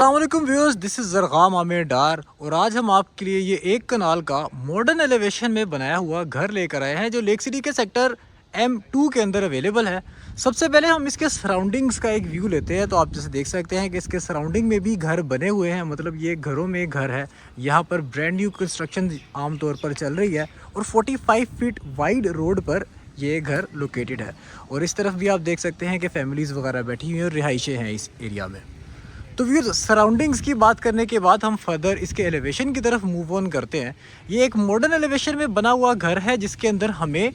अस्सलामुअलैकुम viewers, this is ज़रग़ाम Aamir डार और आज हम आपके लिए ये एक कनाल का मॉडर्न एलिवेशन में बनाया हुआ घर लेकर आए हैं जो लेक सिटी के सेक्टर M2 के अंदर अवेलेबल है। सबसे पहले हम इसके सराउंडिंग्स का एक व्यू लेते हैं। तो आप जैसे देख सकते हैं कि इसके सराउंडिंग में भी घर बने हुए हैं, मतलब ये घरों में घर है। यहाँ पर ब्रांड न्यू कंस्ट्रक्शन आमतौर पर चल रही है और 45 फीट वाइड रोड पर ये घर लोकेटेड है। और इस तरफ भी आप देख सकते हैं कि फैमिलीज़ वगैरह बैठी हुई हैं और रिहाइशें हैं इस एरिया में। तो व्यूअर्स, सराउंडिंग्स की बात करने के बाद हम फर्दर इसके एलिवेशन की तरफ मूव ऑन करते हैं। ये एक मॉडर्न एलिवेशन में बना हुआ घर है जिसके अंदर हमें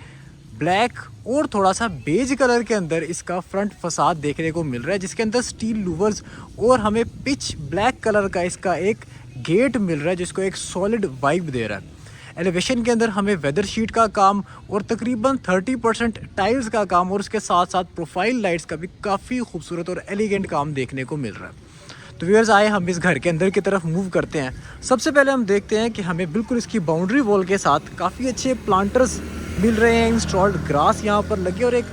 ब्लैक और थोड़ा सा बेज कलर के अंदर इसका फ्रंट फसाद देखने को मिल रहा है, जिसके अंदर स्टील लूवर्स और हमें पिच ब्लैक कलर का इसका एक गेट मिल रहा है जिसको एक सॉलिड वाइब दे रहा है। एलिवेशन के अंदर हमें वेदर शीट का काम और तकरीबन 30% टाइल्स का काम और उसके साथ साथ प्रोफाइल लाइट्स का भी काफ़ी खूबसूरत और एलिगेंट काम देखने को मिल रहा है। तो व्यूअर्स, आए हम इस घर के अंदर की तरफ मूव करते हैं। सबसे पहले हम देखते हैं कि हमें बिल्कुल इसकी बाउंड्री वॉल के साथ काफ़ी अच्छे प्लांटर्स मिल रहे हैं, इंस्टॉल्ड ग्रास यहाँ पर लगे और एक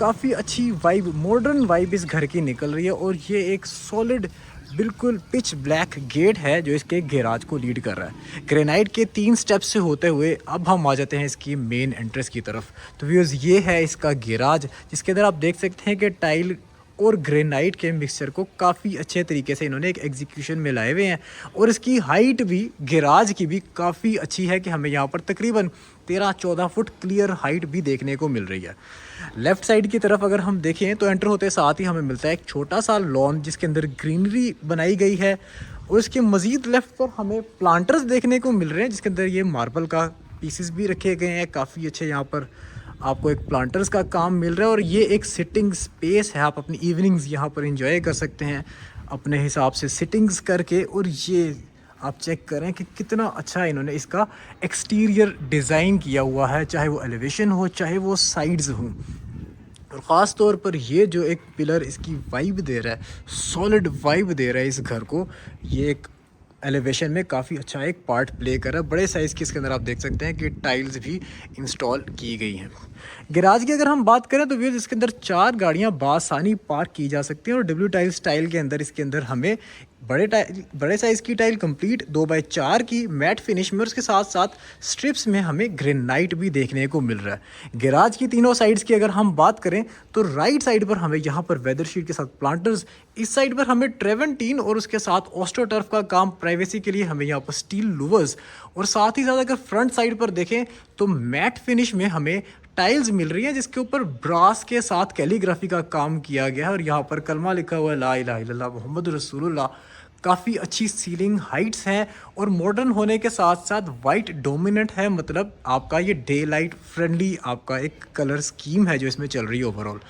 काफ़ी अच्छी वाइब, मॉडर्न वाइब इस घर की निकल रही है। और ये एक सॉलिड बिल्कुल पिच ब्लैक गेट है जो इसके गैराज को लीड कर रहा है। ग्रेनाइट के 3 स्टेप्स से होते हुए अब हम आ जाते हैं इसकी मेन एंट्रेंस की तरफ। तो व्यूअर्स, ये है इसका गैराज जिसके अंदर आप देख सकते हैं कि टाइल और ग्रेनाइट के मिक्सचर को काफ़ी अच्छे तरीके से इन्होंने एक एग्जीक्यूशन में लाए हुए हैं। और इसकी हाइट भी गैराज की भी काफ़ी अच्छी है कि हमें यहाँ पर तकरीबन 13-14 फुट क्लियर हाइट भी देखने को मिल रही है। लेफ़्ट साइड की तरफ अगर हम देखें तो एंटर होते साथ ही हमें मिलता है एक छोटा सा लॉन जिसके अंदर ग्रीनरी बनाई गई है। और इसके मज़ीद लेफ़्ट पर हमें प्लांटर्स देखने को मिल रहे हैं जिसके अंदर ये मार्बल का पीसेस भी रखे गए हैं। काफ़ी अच्छे यहाँ पर आपको एक प्लांटर्स का काम मिल रहा है और ये एक सिटिंग स्पेस है। आप अपनी इवनिंग्स यहाँ पर एंजॉय कर सकते हैं अपने हिसाब से सिटिंग्स करके। और ये आप चेक करें कि कितना अच्छा इन्होंने इसका एक्सटीरियर डिज़ाइन किया हुआ है, चाहे वो एलिवेशन हो चाहे वो साइड्स हों। और ख़ास तौर पर ये जो एक पिलर इसकी वाइब दे रहा है, सॉलिड वाइब दे रहा है इस घर को, ये एक एलिवेशन में काफ़ी अच्छा एक पार्ट प्ले कर रहा है। बड़े साइज़ की इसके अंदर आप देख सकते हैं कि टाइल्स भी इंस्टॉल की गई हैं। गैराज की अगर हम बात करें तो व्यूअर्स, इसके अंदर 4 गाड़ियां बासानी पार्क की जा सकती हैं। और डब्ल्यू टाइल स्टाइल के अंदर इसके अंदर हमें बड़े साइज़ की टाइल कंप्लीट 2x4 की मैट फिनिश में और उसके साथ साथ स्ट्रिप्स में हमें ग्रेनाइट भी देखने को मिल रहा है। गैराज की तीनों साइड्स की अगर हम बात करें तो राइट साइड पर हमें यहाँ पर वेदर शीट के साथ प्लांटर्स, इस साइड पर हमें ट्रेवेंटीन और उसके साथ ऑस्ट्रोटर्फ का काम प्राइवेसी के लिए हमें यहाँ पर स्टील लूवर्स, और साथ ही साथ अगर फ्रंट साइड पर देखें तो मैट फिनिश में हमें टाइल्स मिल रही है जिसके ऊपर ब्रास के साथ कैलीग्राफी का काम किया गया है। और यहाँ पर कलमा लिखा हुआ है ला इलाहा इल्लल्लाह मोहम्मद रसूलुल्लाह। काफ़ी अच्छी सीलिंग हाइट्स हैं और मॉडर्न होने के साथ साथ वाइट डोमिनेंट है, मतलब आपका ये डे लाइट फ्रेंडली आपका एक कलर स्कीम है जो इसमें चल रही है ओवरऑल।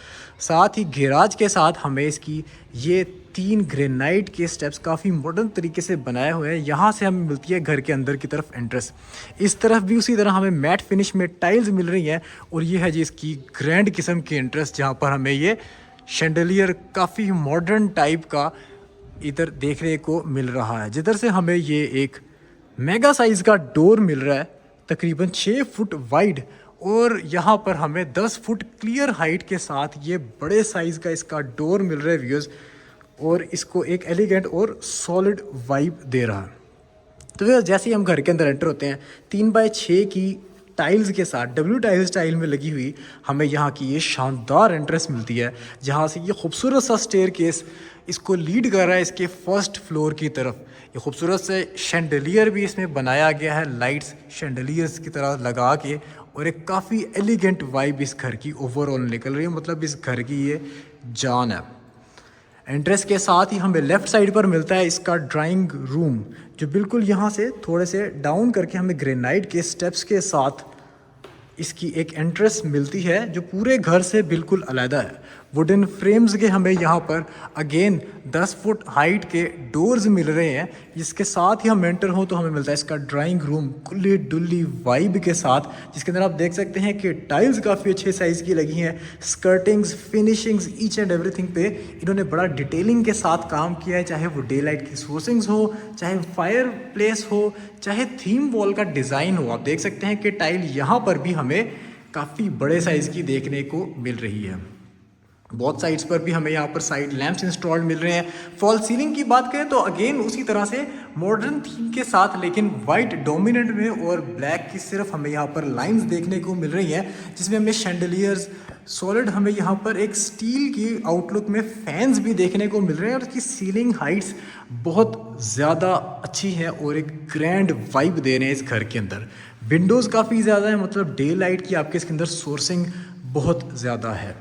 साथ ही गैराज के साथ हमें इसकी ये 3 ग्रेनाइट के स्टेप्स काफ़ी मॉडर्न तरीके से बनाए हुए हैं। यहाँ से हमें मिलती है घर के अंदर की तरफ एंट्रेंस। इस तरफ भी उसी तरह हमें मैट फिनिश में टाइल्स मिल रही हैं। और ये है जी इसकी ग्रैंड किस्म की एंट्रेंस जहाँ पर हमें ये शैंडलियर काफ़ी मॉडर्न टाइप का इधर देखने को मिल रहा है, जिधर से हमें ये एक मेगा साइज़ का डोर मिल रहा है तकरीबन 6 फुट वाइड। और यहाँ पर हमें 10 फुट क्लियर हाइट के साथ ये बड़े साइज़ का इसका डोर मिल रहा है व्यूअर्स, और इसको एक एलिगेंट और सॉलिड वाइब दे रहा है। तो व्यूअर्स, जैसे ही हम घर के अंदर एंटर होते हैं 3x6 की टाइल्स के साथ डब्ल्यू टाइल स्टाइल में लगी हुई हमें यहाँ की ये शानदार एंट्रेंस मिलती है, जहाँ से ये खूबसूरत सा स्टेयर केस इसको लीड कर रहा है इसके फर्स्ट फ्लोर की तरफ। ये खूबसूरत से शैंडलियर भी इसमें बनाया गया है, लाइट्स शैंडलियर्स की तरह लगा के, और एक काफ़ी एलिगेंट वाइब इस घर की ओवरऑल निकल रही है, मतलब इस घर की ये जान है। एंट्रेंस के साथ ही हमें लेफ़्ट साइड पर मिलता है इसका ड्राइंग रूम, जो बिल्कुल यहाँ से थोड़े से डाउन करके हमें ग्रेनाइट के स्टेप्स के साथ इसकी एक एंट्रेंस मिलती है जो पूरे घर से बिल्कुल अलग है। वुडन फ्रेम्स के हमें यहाँ पर अगेन 10 फुट हाइट के डोर्स मिल रहे हैं, जिसके साथ ही हम एंटर हों तो हमें मिलता है इसका ड्राइंग रूम खुली डुल्ली वाइब के साथ, जिसके अंदर आप देख सकते हैं कि टाइल्स काफ़ी अच्छे साइज़ की लगी हैं। Skirtings, finishings, each and everything पे इन्होंने बड़ा डिटेलिंग के साथ काम किया है, चाहे वो डे लाइट की सोर्सिंग्स हो, चाहे फायर प्लेस हो, चाहे थीम वॉल का डिज़ाइन हो। आप देख सकते हैं कि टाइल यहाँ पर भी हमें काफ़ी बड़े साइज़ की देखने को मिल रही है। बहुत साइड्स पर भी हमें यहाँ पर साइड लैंप्स इंस्टॉल्ड मिल रहे हैं। फॉल सीलिंग की बात करें तो अगेन उसी तरह से मॉडर्न थीम के साथ, लेकिन वाइट डोमिनेंट में और ब्लैक की सिर्फ हमें यहाँ पर लाइंस देखने को मिल रही हैं, जिसमें हमें शैंडलियर्स सॉलिड, हमें यहाँ पर एक स्टील की आउटलुक में फैंस भी देखने को मिल रहे हैं और इसकी सीलिंग हाइट्स बहुत ज़्यादा अच्छी है और एक ग्रैंड वाइब दे रहे हैं इस घर के अंदर। विंडोज़ काफ़ी ज़्यादा है, मतलब डे लाइट की आपके इसके अंदर सोर्सिंग बहुत ज़्यादा है।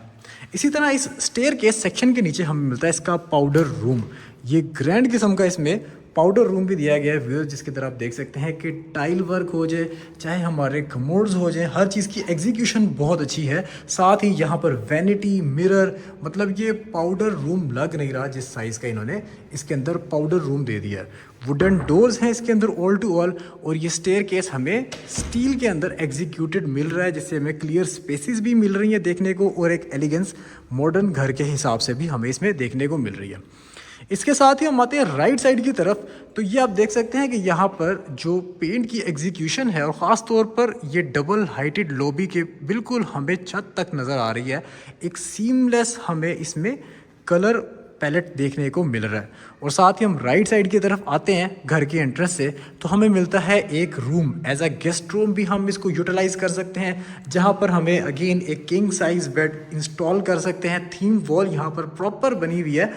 इसी तरह इस स्टेयर केस सेक्शन के नीचे हमें मिलता है इसका पाउडर रूम। ये ग्रैंड किस्म का इसमें पाउडर रूम भी दिया गया है व्यूअर्स, जिसके तरह आप देख सकते हैं कि टाइल वर्क हो जाए, चाहे हमारे कमोड्स हो जाए, हर चीज़ की एग्जीक्यूशन बहुत अच्छी है। साथ ही यहाँ पर वैनिटी मिरर, मतलब ये पाउडर रूम लग नहीं रहा जिस साइज़ का इन्होंने इसके अंदर पाउडर रूम दे दिया है। वुडन डोर्स हैं इसके अंदर ऑल टू ऑल, और ये स्टेयर केस हमें स्टील के अंदर एग्जीक्यूटेड मिल रहा है, जिससे हमें क्लियर स्पेसेस भी मिल रही हैं देखने को और एक एलिगेंस मॉडर्न घर के हिसाब से भी हमें इसमें देखने को मिल रही है। इसके साथ ही हम आते हैं राइट साइड की तरफ, तो ये आप देख सकते हैं कि यहाँ पर जो पेंट की एग्जीक्यूशन है और ख़ास तौर पर ये डबल हाइटेड लॉबी के बिल्कुल हमें छत तक नज़र आ रही है। एक सीमलेस हमें इसमें कलर पैलेट देखने को मिल रहा है। और साथ ही हम राइट साइड की तरफ आते हैं घर के एंट्रेंस से, तो हमें मिलता है एक room, as a guest room भी हम इसको यूटिलाइज कर सकते हैं, जहां पर हमें अगेन एक किंग साइज बेड इंस्टॉल कर सकते हैं। थीम वॉल यहाँ पर प्रॉपर बनी हुई है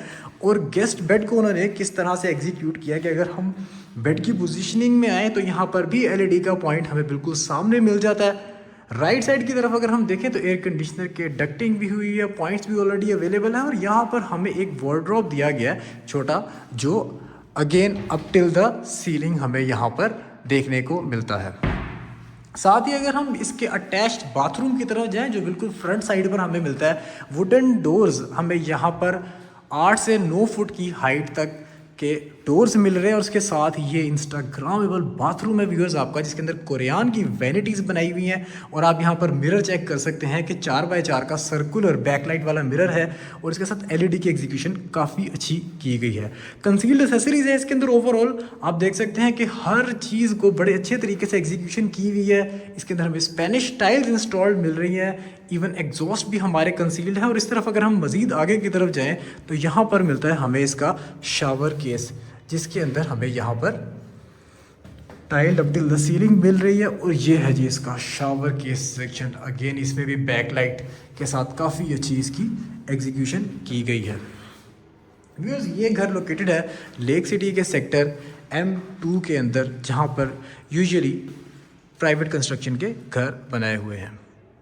और गेस्ट बेड को उन्होंने किस तरह से एग्जीक्यूट किया कि अगर हम बेड की पोजीशनिंग में आए तो यहाँ पर भी एलईडी का पॉइंट हमें बिल्कुल सामने मिल जाता है। राइट साइड की तरफ अगर हम देखें तो एयर कंडीशनर के डक्टिंग भी हुई है, पॉइंट्स भी ऑलरेडी अवेलेबल है, और यहाँ पर हमें एक वार्डरोब दिया गया है छोटा, जो again up till the ceiling हमें यहाँ पर देखने को मिलता है। साथ ही अगर हम इसके अटैच्ड बाथरूम की तरफ जाएं, जो बिल्कुल फ्रंट साइड पर हमें मिलता है, वुडन डोर्स हमें यहाँ पर 8 से 9 फुट की हाइट तक के डोर्स मिल रहे हैं, और उसके साथ ये इंस्टाग्रामेबल बाथरूम है व्यूअर्स आपका, जिसके अंदर कोरियन की वैनिटीज़ बनाई हुई हैं। और आप यहाँ पर मिरर चेक कर सकते हैं कि 4x4 का सर्कुलर बैकलाइट वाला मिरर है, और इसके साथ एलईडी की एग्जीक्यूशन काफ़ी अच्छी की गई है। कंसील्ड एसेसरीज है इसके अंदर ओवरऑल, आप देख सकते हैं कि हर चीज़ को बड़े अच्छे तरीके से एग्जीक्यूशन की हुई है। इसके अंदर हमें स्पेनिश टाइल्स इंस्टॉल्ड मिल रही हैं, इवन एग्जॉस्ट भी हमारे कंसील्ड है। और इस तरफ अगर हम मज़ीद आगे की तरफ जाएं तो यहाँ पर मिलता है हमें इसका शावर केस, जिसके अंदर हमें यहाँ पर tiled up till the ceiling मिल रही है। और ये है जी इसका शावर केस सेक्शन, अगेन इसमें भी बैकलाइट के साथ काफ़ी अच्छी इसकी एग्जीक्यूशन की गई है। व्यूअर्स ये घर लोकेटेड है लेक सिटी के सेक्टर M2 के अंदर, जहाँ पर यूजुअली प्राइवेट कंस्ट्रक्शन के घर बनाए हुए हैं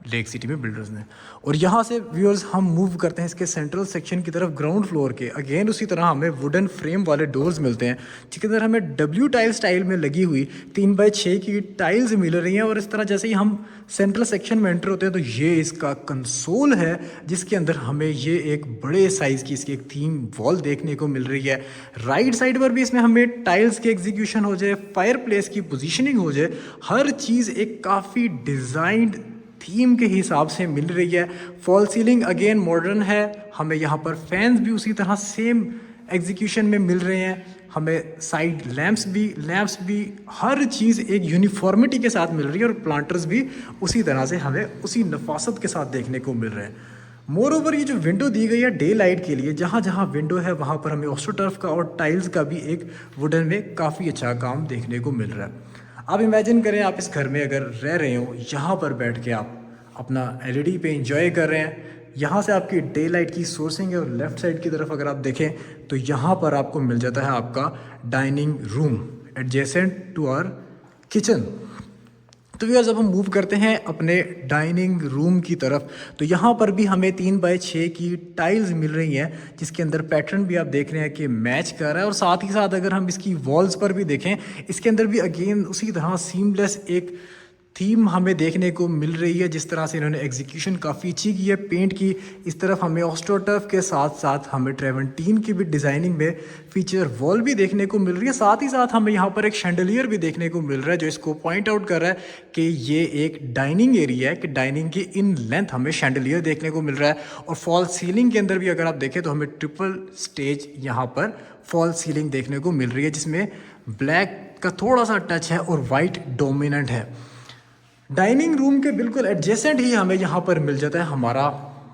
लेक सिटी में बिल्डर्स ने। और यहाँ से व्यूअर्स हम मूव करते हैं इसके सेंट्रल सेक्शन की तरफ, ग्राउंड फ्लोर के। अगेन उसी तरह हमें वुडन फ्रेम वाले डोर्स मिलते हैं, जिसके अंदर हमें W टाइल स्टाइल में लगी हुई 3x6 की टाइल्स मिल रही हैं। और इस तरह जैसे ही हम सेंट्रल सेक्शन में एंटर होते हैं तो ये इसका कंसोल है, जिसके अंदर हमें ये एक बड़े साइज़ की इसकी एक थीम वॉल देखने को मिल रही है। राइट साइड पर भी इसमें हमें टाइल्स की एग्जीक्यूशन हो जाए, फायर प्लेस की पोजिशनिंग हो जाए, हर चीज़ एक काफ़ी डिज़ाइंड थीम के हिसाब से मिल रही है। फॉल सीलिंग अगेन मॉडर्न है, हमें यहाँ पर फैंस भी उसी तरह सेम एग्जीक्यूशन में मिल रहे हैं, हमें साइड लैंप्स भी हर चीज़ एक यूनिफॉर्मिटी के साथ मिल रही है, और प्लांटर्स भी उसी तरह से हमें उसी नफासत के साथ देखने को मिल रहे हैं। मोर ओवर ये जो विंडो दी गई है डे लाइट के लिए, जहाँ जहाँ विंडो है वहाँ पर हमें ऑस्ट्रोटर्फ का और टाइल्स का भी एक वुडन में काफ़ी अच्छा काम देखने को मिल रहा है। आप इमेजिन करें आप इस घर में अगर रह रहे हो, यहाँ पर बैठ के आप अपना एलईडी पे एंजॉय कर रहे हैं, यहाँ से आपकी डे लाइट की सोर्सिंग है। और लेफ़्ट साइड की तरफ अगर आप देखें तो यहाँ पर आपको मिल जाता है आपका dining room adjacent to our kitchen. तो व्यूअर्स जब हम मूव करते हैं अपने डाइनिंग रूम की तरफ, तो यहाँ पर भी हमें 3x6 की टाइल्स मिल रही हैं, जिसके अंदर पैटर्न भी आप देख रहे हैं कि मैच कर रहा है। और साथ ही साथ अगर हम इसकी वॉल्स पर भी देखें, इसके अंदर भी अगेन उसी तरह सीमलेस एक थीम हमें देखने को मिल रही है, जिस तरह से इन्होंने एग्जीक्यूशन काफ़ी अच्छी की है पेंट की। इस तरफ हमें ऑस्ट्रोटर्फ के साथ साथ हमें ट्रेवेंटीन की भी डिज़ाइनिंग में फीचर वॉल भी देखने को मिल रही है। साथ ही साथ हमें यहाँ पर एक शैंडलियर भी देखने को मिल रहा है, जो इसको पॉइंट आउट कर रहा है कि ये एक डाइनिंग एरिया है, कि डाइनिंग की इन लेंथ हमें शैंडलियर देखने को मिल रहा है। और फॉल सीलिंग के अंदर भी अगर आप देखें तो हमें ट्रिपल स्टेज यहाँ पर फॉल सीलिंग देखने को मिल रही है, जिसमें ब्लैक का थोड़ा सा टच है और वाइट डोमिनेंट है। डाइनिंग रूम के बिल्कुल एडजेसेंट ही हमें यहाँ पर मिल जाता है हमारा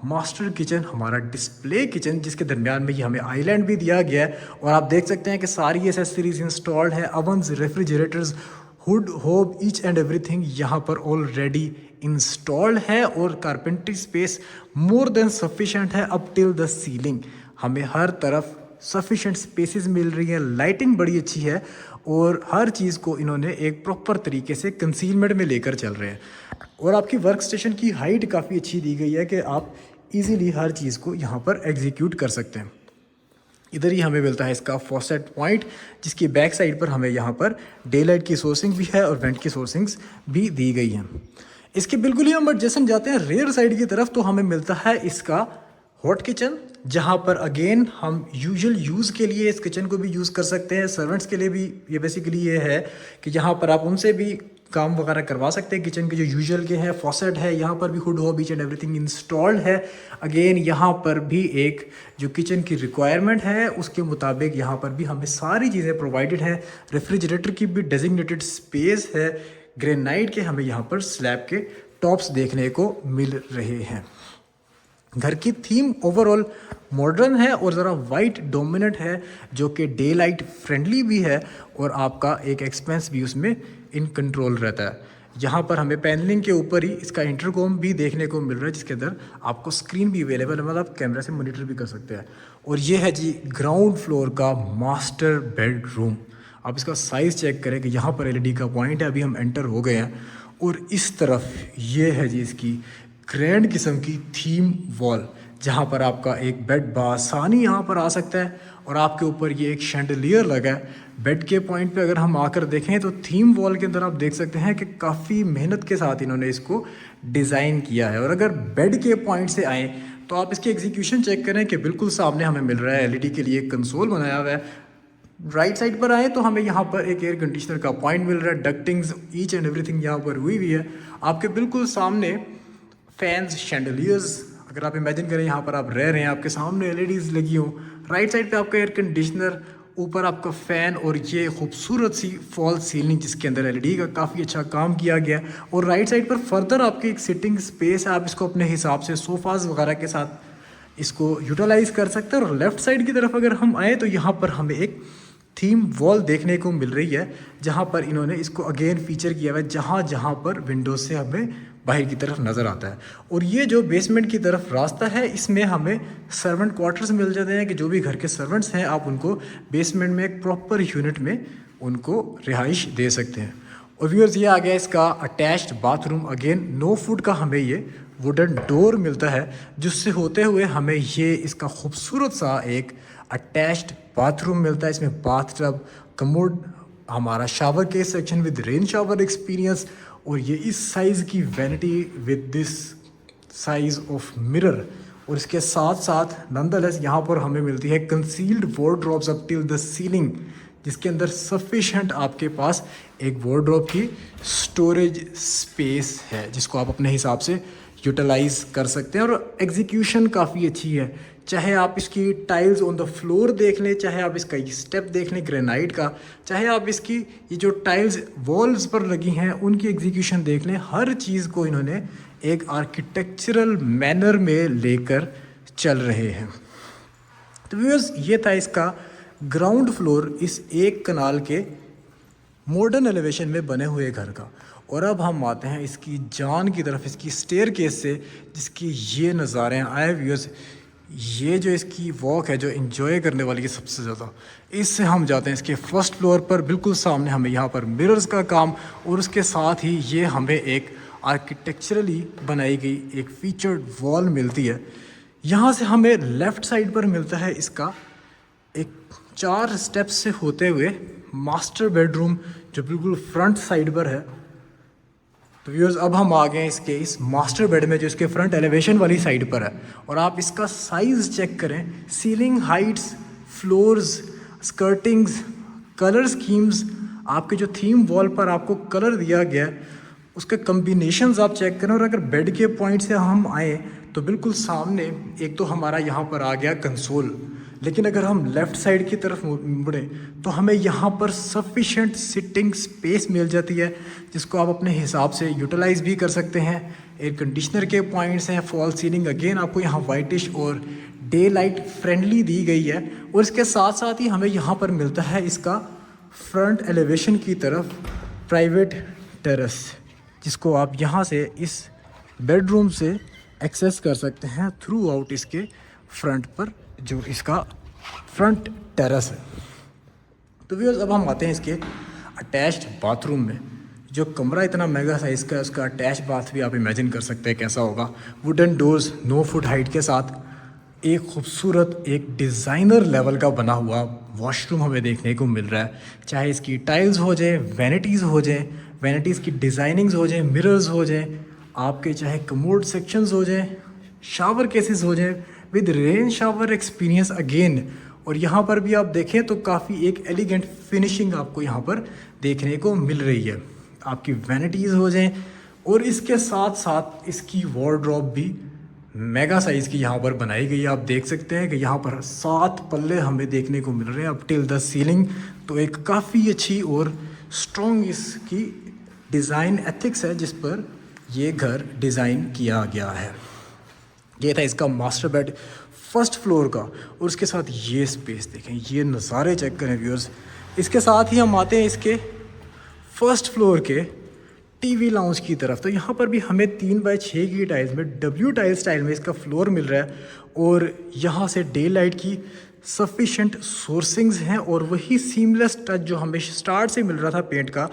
मास्टर किचन, हमारा डिस्प्ले किचन, जिसके दरमियान में ये हमें आइलैंड भी दिया गया है। और आप देख सकते हैं कि सारी एसेसरीज इंस्टॉल्ड है, अवन्स, रेफ्रिजरेटर्स, हुड, होब, ईच एंड एवरीथिंग यहाँ पर ऑलरेडी इंस्टॉल्ड है। और carpentry space more than sufficient है अप टिल द सीलिंग। हमें हर तरफ सफिशेंट स्पेसेस मिल रही है, लाइटिंग बड़ी अच्छी है और हर चीज़ को इन्होंने एक प्रॉपर तरीके से कंसीलमेंट में लेकर चल रहे हैं। और आपकी वर्क स्टेशन की हाइट काफ़ी अच्छी दी गई है कि आप इजीली हर चीज़ को यहाँ पर एग्जीक्यूट कर सकते हैं। इधर ही हमें मिलता है इसका फॉसेट पॉइंट, जिसकी बैक साइड पर हमें यहाँ पर डे लाइट की सोर्सिंग भी है और वेंट की सोर्सिंग्स भी दी गई हैं। इसके बिल्कुल ही हम एडजेसेंट जाते हैं रेयर साइड की तरफ, तो हमें मिलता है इसका हॉट किचन, जहाँ पर अगेन हम यूजुअल यूज़ के लिए इस किचन को भी यूज़ कर सकते हैं। सर्वेंट्स के लिए भी ये बेसिकली ये है कि यहाँ पर आप उनसे भी काम वगैरह करवा सकते हैं। किचन के जो यूजुअल के हैं, फॉसेट है, यहाँ पर भी हुड हो, बीच एंड एवरीथिंग इंस्टॉल्ड है। अगेन यहाँ पर भी एक जो किचन की रिक्वायरमेंट है उसके मुताबिक यहाँ पर भी हमें सारी चीज़ें प्रोवाइडेड है। रेफ्रिजरेटर की भी डेजिग्नेटेड स्पेस है। ग्रेनाइट के हमें यहाँ पर स्लैब के टॉप्स देखने को मिल रहे हैं। घर की थीम ओवरऑल मॉडर्न है और ज़रा वाइट डोमिनेंट है, जो कि डे लाइट फ्रेंडली भी है और आपका एक एक्सपेंस भी उसमें इन कंट्रोल रहता है। यहाँ पर हमें पैनलिंग के ऊपर ही इसका इंटरकॉम भी देखने को मिल रहा है, जिसके अंदर आपको स्क्रीन भी अवेलेबल है, मतलब आप कैमरा से मॉनिटर भी कर सकते हैं। और ये है जी ग्राउंड फ्लोर का मास्टर बेडरूम। आप इसका साइज़ चेक करें कि यहाँ पर एलईडी का पॉइंट है, अभी हम एंटर हो गए हैं। और इस तरफ ये है जी इसकी ग्रैंड किस्म की थीम वॉल, जहाँ पर आपका एक बेड बासानी यहाँ पर आ सकता है और आपके ऊपर ये एक शैंडलियर लगा है। बेड के पॉइंट पे अगर हम आकर देखें तो थीम वॉल के अंदर आप देख सकते हैं कि काफ़ी मेहनत के साथ इन्होंने इसको डिज़ाइन किया है। और अगर बेड के पॉइंट से आएँ तो आप इसकी एग्जीक्यूशन चेक करें कि बिल्कुल सामने हमें मिल रहा है एलईडी के लिए कंसोल बनाया हुआ है। राइट साइड पर आए तो हमें यहाँ पर एक एयर कंडीशनर का पॉइंट मिल रहा है। डक्टिंग्स ईच एंड एवरीथिंग यहाँ पर हुई है। आपके बिल्कुल सामने फैंस, शैंडलियर्स, अगर आप इमेजिन करें यहाँ पर आप रह रहे हैं, आपके सामने एलईडीज़ लगी हों। राइट साइड पे आपका एयर कंडीशनर, ऊपर आपका फ़ैन और ये खूबसूरत सी फॉल सीलिंग जिसके अंदर एलईडी का काफ़ी अच्छा काम किया गया। और राइट साइड पर फर्दर आपकी एक सिटिंग स्पेस है, आप इसको अपने हिसाब से सोफ़ाज़ वगैरह के साथ इसको यूटिलाइज़ कर सकते हैं। और लेफ़्ट साइड की तरफ अगर हम आएँ तो यहाँ पर हमें एक थीम वॉल देखने को मिल रही है, जहाँ पर इन्होंने इसको अगेन फीचर किया हुआ है, जहाँ जहाँ पर विंडोज से हमें बाहर की तरफ नज़र आता है। और ये जो बेसमेंट की तरफ रास्ता है, इसमें हमें सर्वेंट क्वार्टर्स मिल जाते हैं कि जो भी घर के सर्वेंट्स हैं आप उनको बेसमेंट में एक प्रॉपर यूनिट में उनको रिहाइश दे सकते हैं। और व्यूअर्स ये आ गया इसका attached bathroom. Again no food का हमें ये वुडन डोर मिलता है, जिससे होते हुए हमें ये इसका खूबसूरत सा एक अटैच्ड बाथरूम मिलता है। इसमें बाथटब, कमोड, हमारा शावर के section with rain shower experience, और ये इस साइज़ की vanity with this size of mirror. और इसके साथ साथ नंदलेस यहाँ पर हमें मिलती है concealed wardrobes up till the ceiling, जिसके अंदर सफिशेंट आपके पास एक वार्डरोब की स्टोरेज स्पेस है, जिसको आप अपने हिसाब से यूटिलाइज़ कर सकते हैं। और एग्जीक्यूशन काफ़ी अच्छी है, चाहे आप इसकी टाइल्स ऑन द फ्लोर देख लें, चाहे आप इसका स्टेप देख लें ग्रेनाइट का, चाहे आप इसकी ये जो टाइल्स वॉल्स पर लगी हैं उनकी एग्जीक्यूशन देख लें। हर चीज़ को इन्होंने एक आर्किटेक्चरल मैनर में लेकर चल रहे हैं। तो व्यूअर्स ये था इसका ग्राउंड फ्लोर इस एक कनाल के मॉडर्न एलिवेशन में बने हुए घर का। और अब हम आते हैं इसकी जान की तरफ, इसकी स्टेयर केस से, जिसकी ये नज़ारे आए व्यूअर्स। ये जो इसकी वॉक है जो एंजॉय करने वाली है सबसे ज़्यादा। इससे हम जाते हैं इसके फर्स्ट फ्लोर पर। बिल्कुल सामने हमें यहाँ पर मिरर्स का काम और उसके साथ ही ये हमें एक आर्किटेक्चरली बनाई गई एक फीचर्ड वॉल मिलती है। यहाँ से हमें लेफ़्ट साइड पर मिलता है इसका एक 4 स्टेप्स से होते हुए मास्टर बेडरूम, जो बिल्कुल फ्रंट साइड पर है। तो व्यूअर्स अब हम आ गए इसके इस मास्टर बेड में, जो इसके फ्रंट एलिवेशन वाली साइड पर है। और आप इसका साइज़ चेक करें, ceiling Heights, floors, skirtings, colour schemes, आपके जो थीम वॉल पर आपको कलर दिया गया है उसके कम्बिनेशंस आप चेक करें। और अगर बेड के पॉइंट से हम आए तो बिल्कुल सामने एक तो हमारा यहाँ पर आ गया कंसोल, लेकिन अगर हम लेफ़्ट साइड की तरफ मुड़े तो हमें यहाँ पर सफिशेंट सिटिंग स्पेस मिल जाती है, जिसको आप अपने हिसाब से यूटिलाइज़ भी कर सकते हैं। एयर कंडीशनर के पॉइंट्स हैं, फॉल सीलिंग अगेन आपको यहाँ वाइटिश और डे लाइट फ्रेंडली दी गई है। और इसके साथ साथ ही हमें यहाँ पर मिलता है इसका फ्रंट एलिवेशन की तरफ प्राइवेट टेरेस, जिसको आप यहाँ से इस बेडरूम से एक्सेस कर सकते हैं थ्रू आउट इसके फ्रंट पर जो इसका फ्रंट टेरेस है। तो व्यूअर्स अब हम आते हैं इसके अटैच्ड बाथरूम में। जो कमरा इतना मेगा साइज़ का है, उसका अटैच बाथ भी आप इमेजिन कर सकते हैं कैसा होगा। वुडन डोर्स 9 फुट हाइट के साथ एक खूबसूरत एक डिज़ाइनर लेवल का बना हुआ वॉशरूम हमें देखने को मिल रहा है। चाहे इसकी टाइल्स हो जाए, वैनिटीज़ हो जाए, वैनिटीज़ की डिज़ाइनिंग्स हो जाए, मिरर्स हो जाए, आपके चाहे कमोड सेक्शंस हो जाए, शावर केसेस हो जाए with rain shower experience again. और यहाँ पर भी आप देखें तो काफ़ी एक एलिगेंट फिनिशिंग आपको यहाँ पर देखने को मिल रही है। आपकी वैनिटीज़ हो जाएं और इसके साथ साथ इसकी वार्डरोब भी मेगा साइज़ की यहाँ पर बनाई गई है। आप देख सकते हैं कि यहाँ पर 7 पल्ले हमें देखने को मिल रहे हैं अप टिल द सीलिंग। तो एक काफ़ी अच्छी और स्ट्रॉन्ग इसकी डिज़ाइन एथिक्स है जिस पर ये घर डिज़ाइन किया गया है। ये था इसका मास्टर बेड फर्स्ट फ्लोर का। और उसके साथ ये स्पेस देखें, ये नज़ारे चेक करें व्यूअर्स। इसके साथ ही हम आते हैं इसके फर्स्ट फ्लोर के टीवी लाउंज की तरफ। तो यहाँ पर भी हमें 3x6 की टाइल्स में डब्ल्यू टाइल स्टाइल में इसका फ्लोर मिल रहा है। और यहाँ से डे लाइट की सफिशेंट सोर्सिंग्स हैं और वही सीमलेस टच जो हमें स्टार्ट से मिल रहा था पेंट का,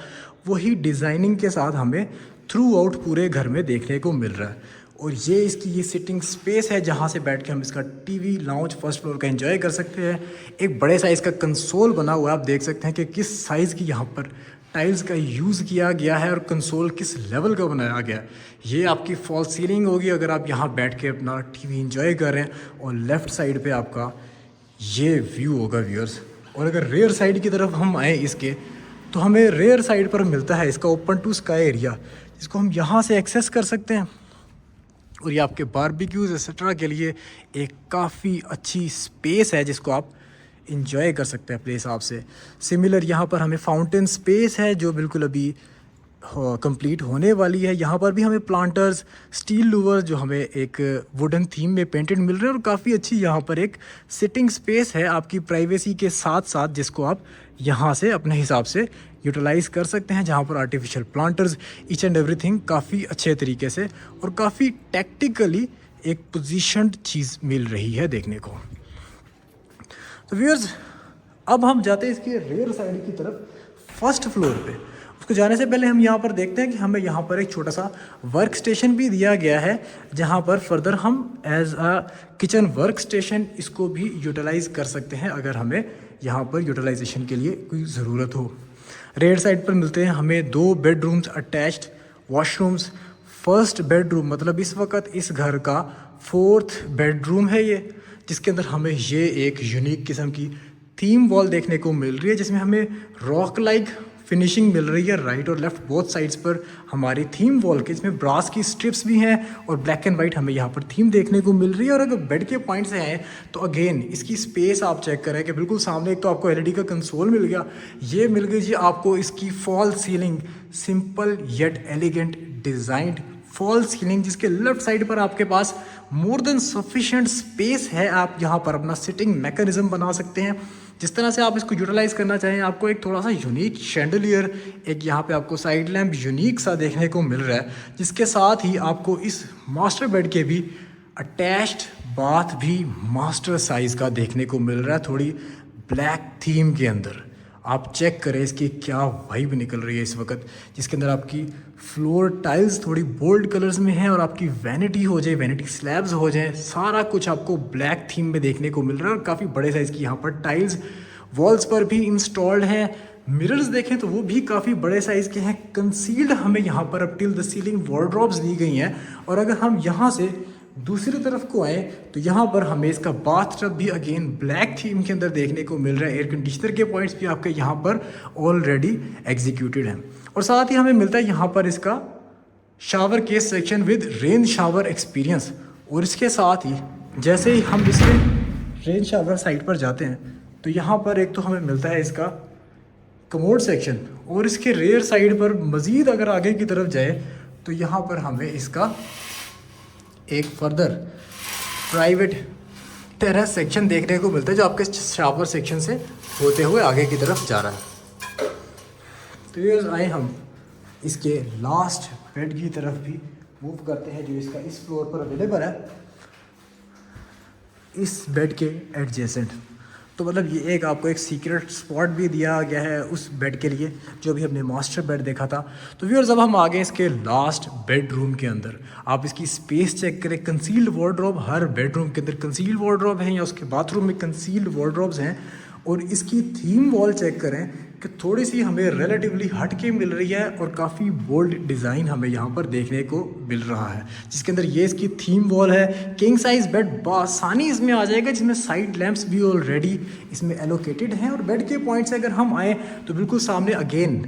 वही डिज़ाइनिंग के साथ हमें थ्रू आउट पूरे घर में देखने को मिल रहा है। और ये इसकी ये सिटिंग स्पेस है जहाँ से बैठ के हम इसका टीवी लाउंज फर्स्ट फ्लोर का एंजॉय कर सकते हैं। एक बड़े साइज़ का कंसोल बना हुआ है। आप देख सकते हैं कि किस साइज़ की यहाँ पर टाइल्स का यूज़ किया गया है और कंसोल किस लेवल का बनाया गया है। ये आपकी फॉल सीलिंग होगी अगर आप यहाँ बैठ के अपना टीवी एंजॉय कर रहे हैं। और लेफ़्ट साइड पे आपका ये व्यू होगा व्यूअर्स। और अगर रेयर साइड की तरफ हम आए इसके, तो हमें रेयर साइड पर मिलता है इसका ओपन टू स्काई एरिया, जिसको हम यहाँ से एक्सेस कर सकते हैं। और ये आपके बारबेक्यूज़ एक्सेट्रा के लिए एक काफ़ी अच्छी स्पेस है जिसको आप इंजॉय कर सकते हैं अपने हिसाब से। सिमिलर यहाँ पर हमें फाउंटेन स्पेस है जो बिल्कुल अभी कंप्लीट होने वाली है। यहाँ पर भी हमें प्लांटर्स, स्टील लूवर्स जो हमें एक वुडन थीम में पेंटेड मिल रहे हैं। और काफ़ी अच्छी यहाँ पर एक सिटिंग स्पेस है आपकी प्राइवेसी के साथ साथ, जिसको आप यहाँ से अपने हिसाब से यूटिलाइज़ कर सकते हैं। जहाँ पर artificial planters, each and everything काफ़ी अच्छे तरीके से और काफ़ी टैक्टिकली एक पोजीशन्ड चीज़ मिल रही है देखने को। तो व्यूअर्स अब हम जाते हैं इसके रेयर साइड की तरफ फर्स्ट फ्लोर पे। उसको जाने से पहले हम यहाँ पर देखते हैं कि हमें यहाँ पर एक छोटा सा वर्क स्टेशन भी दिया गया है, जहाँ पर फर्दर हम as a kitchen work station इसको भी यूटिलाइज़ कर सकते हैं अगर हमें यहाँ पर यूटिलाइजेशन के लिए कोई ज़रूरत हो। रेयर साइड पर मिलते हैं हमें 2 bedrooms attached washrooms. First bedroom मतलब इस वक्त इस घर का 4th बेडरूम है ये, जिसके अंदर हमें ये एक यूनिक किस्म की थीम वॉल देखने को मिल रही है, जिसमें हमें रॉक लाइक फिनिशिंग मिल रही है। राइट और लेफ्ट बोथ साइड्स पर हमारी थीम वॉल के, इसमें ब्रास की स्ट्रिप्स भी हैं और ब्लैक एंड वाइट हमें यहाँ पर थीम देखने को मिल रही है। और अगर बेड के पॉइंट से आए तो अगेन इसकी स्पेस आप चेक करें कि बिल्कुल सामने एक तो आपको एलईडी का कंसोल मिल गया, ये मिल गई जी आपको इसकी fall ceiling, simple yet elegant designed fall ceiling, जिसके लेफ्ट साइड पर आपके पास मोर देन सफिशिएंट स्पेस है। आप यहाँ पर अपना सिटिंग मैकेनिज्म बना सकते हैं जिस तरह से आप इसको यूटिलाइज़ करना चाहें। आपको एक थोड़ा सा यूनिक शैंडलियर, एक यहाँ पे आपको साइड लैम्प यूनिक सा देखने को मिल रहा है, जिसके साथ ही आपको इस मास्टर बेड के भी अटैच्ड बाथ भी मास्टर साइज़ का देखने को मिल रहा है, थोड़ी ब्लैक थीम के अंदर। आप चेक करें इसकी क्या वाइब निकल रही है इस वक्त, जिसके अंदर आपकी फ्लोर टाइल्स थोड़ी बोल्ड कलर्स में हैं और आपकी वैनिटी हो जाए, वैनिटी स्लैब्स हो जाए, सारा कुछ आपको ब्लैक थीम में देखने को मिल रहा है। और काफ़ी बड़े साइज़ की यहाँ पर टाइल्स वॉल्स पर भी इंस्टॉल्ड हैं। मिरर्स देखें तो वो भी काफ़ी बड़े साइज़ के हैं। कंसील्ड हमें यहाँ पर up till the ceiling wardrobes दी गई हैं। और अगर हम यहाँ से दूसरी तरफ को आए तो यहाँ पर हमें इसका बाथ टब भी अगेन ब्लैक थीम के अंदर देखने को मिल रहा है। एयर कंडीशनर के पॉइंट्स भी आपके यहाँ पर ऑलरेडी एग्जीक्यूटेड हैं। और साथ ही हमें मिलता है यहाँ पर इसका shower case section with rain shower experience. और इसके साथ ही जैसे ही हम इसके रेन शावर साइड पर जाते हैं तो यहाँ पर एक तो हमें मिलता है इसका कमोड सेक्शन, और इसके रेयर साइड पर मज़ीद अगर आगे की तरफ जाए तो यहाँ पर हमें इसका एक फर्दर प्राइवेट टेरेस सेक्शन देखने को मिलता है जो आपके शावर सेक्शन से होते हुए आगे की तरफ जा रहा है। तो ये आए हम इसके लास्ट बेड की तरफ भी मूव करते हैं जो इसका इस फ्लोर पर अवेलेबल है, इस बेड के एडजेसेंट। तो मतलब ये एक आपको एक सीक्रेट स्पॉट भी दिया गया है उस बेड के लिए जो भी हमने मास्टर बेड देखा था। तो व्यूअर्स अब हम आ गए इसके लास्ट बेडरूम के अंदर। आप इसकी स्पेस चेक करें, कंसील्ड वार्डरोब हर बेडरूम के अंदर कंसील्ड वार्डरोब हैं या उसके बाथरूम में कंसील्ड वार्डरोब्स हैं। और इसकी थीम वॉल चेक करें कि थोड़ी सी हमें रिलेटिवली हट के मिल रही है और काफ़ी बोल्ड डिज़ाइन हमें यहाँ पर देखने को मिल रहा है, जिसके अंदर ये इसकी थीम वॉल है। किंग साइज बेड बासानी इसमें आ जाएगा, जिसमें साइड लैंप्स भी ऑलरेडी इसमें एलोकेटेड हैं। और बेड के पॉइंट से अगर हम आए तो बिल्कुल सामने अगेन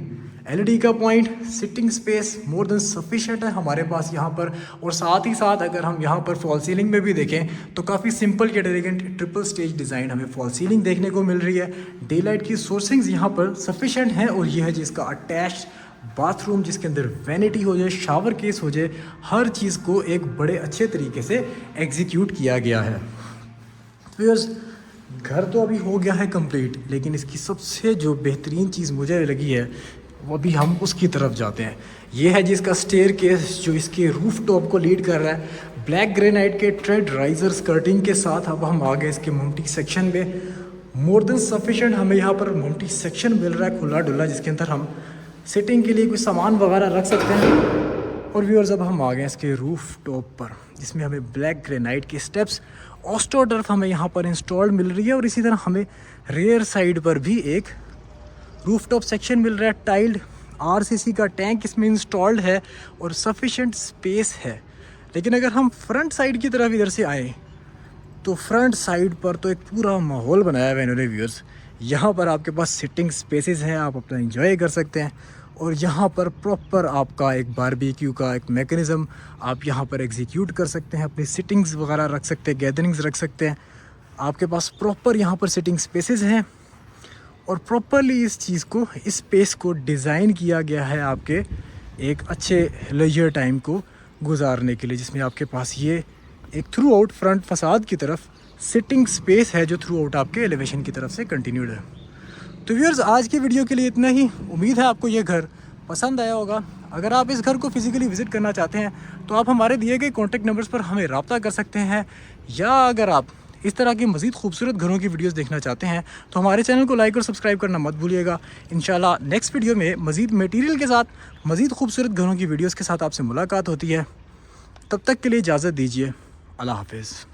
एलईडी का point, sitting space more than sufficient है हमारे पास यहाँ पर। और साथ ही साथ अगर हम यहाँ पर फॉल सीलिंग में भी देखें तो काफ़ी simple yet elegant triple stage design हमें फॉल सीलिंग देखने को मिल रही है। डे लाइट की सोर्सिंग्स यहाँ पर सफिशिएंट हैं। और यह है जिसका अटैच्ड बाथरूम, जिसके अंदर वैनिटी हो जाए, शावर केस हो जाए, हर चीज़ को एक बड़े अच्छे तरीके से एग्जीक्यूट किया गया है। तो घर तो अभी हो गया है कंप्लीट, लेकिन इसकी सबसे जो बेहतरीन चीज़ मुझे लगी है वो भी हम उसकी तरफ जाते हैं। ये है जिसका स्टेयर केस जो इसके रूफ टॉप को लीड कर रहा है ब्लैक ग्रेनाइट के ट्रेड राइजर स्कर्टिंग के साथ। अब हम आ गए इसके माउंटी सेक्शन में। मोर देन सफिशिएंट हमें यहाँ पर माउंटी सेक्शन मिल रहा है खुला डुला, जिसके अंदर हम सिटिंग के लिए कुछ सामान वगैरह रख सकते हैं। और व्यूअर्स अब हम आ गए इसके रूफ टॉप पर, जिसमें हमें ब्लैक ग्रेनाइट के स्टेप्स ऑस्ट्रोटर्फ हमें यहाँ पर इंस्टॉल्ड मिल रही है। और इसी तरह हमें रेयर साइड पर भी एक रूफटॉप सेक्शन मिल रहा है। टाइल्ड आरसीसी का टैंक इसमें इंस्टॉल्ड है और सफिशिएंट स्पेस है। लेकिन अगर हम फ्रंट साइड की तरफ इधर से आए तो फ्रंट साइड पर तो एक पूरा माहौल बनाया हुआ है इन्होंने व्यूअर्स। यहाँ पर आपके पास सिटिंग स्पेसेस हैं, आप अपना एंजॉय कर सकते हैं। और यहाँ पर प्रॉपर आपका एक बारबेक्यू का एक मैकेनिज़्म आप यहाँ पर एग्जीक्यूट कर सकते हैं, अपनी सिटिंग्स वगैरह रख सकते हैं, गैदरिंग्स रख सकते हैं। आपके पास प्रॉपर यहाँ पर सिटिंग स्पेसेस हैं और प्रॉपरली इस चीज़ को, इस स्पेस को डिज़ाइन किया गया है आपके एक अच्छे लेजर टाइम को गुजारने के लिए, जिसमें आपके पास ये एक थ्रू आउट फ्रंट फसाद की तरफ सिटिंग स्पेस है जो थ्रू आउट आपके एलिवेशन की तरफ से कंटिन्यूड है। तो व्यूअर्स आज की वीडियो के लिए इतना ही। उम्मीद है आपको ये घर पसंद आया होगा। अगर आप इस घर को फिज़िकली विज़िट करना चाहते हैं तो आप हमारे दिए गए कॉन्टैक्ट नंबर्स पर हमें रब्ता कर सकते हैं, या अगर आप इस तरह की मज़ीद खूबसूरत घरों की वीडियोस देखना चाहते हैं तो हमारे चैनल को लाइक और सब्सक्राइब करना मत भूलिएगा। इंशाल्लाह नेक्स्ट वीडियो में मज़ीद मटेरियल के साथ, मज़ीद खूबसूरत घरों की वीडियोस के साथ आपसे मुलाकात होती है। तब तक के लिए इजाज़त दीजिए। अल्लाह हाफ़िज़।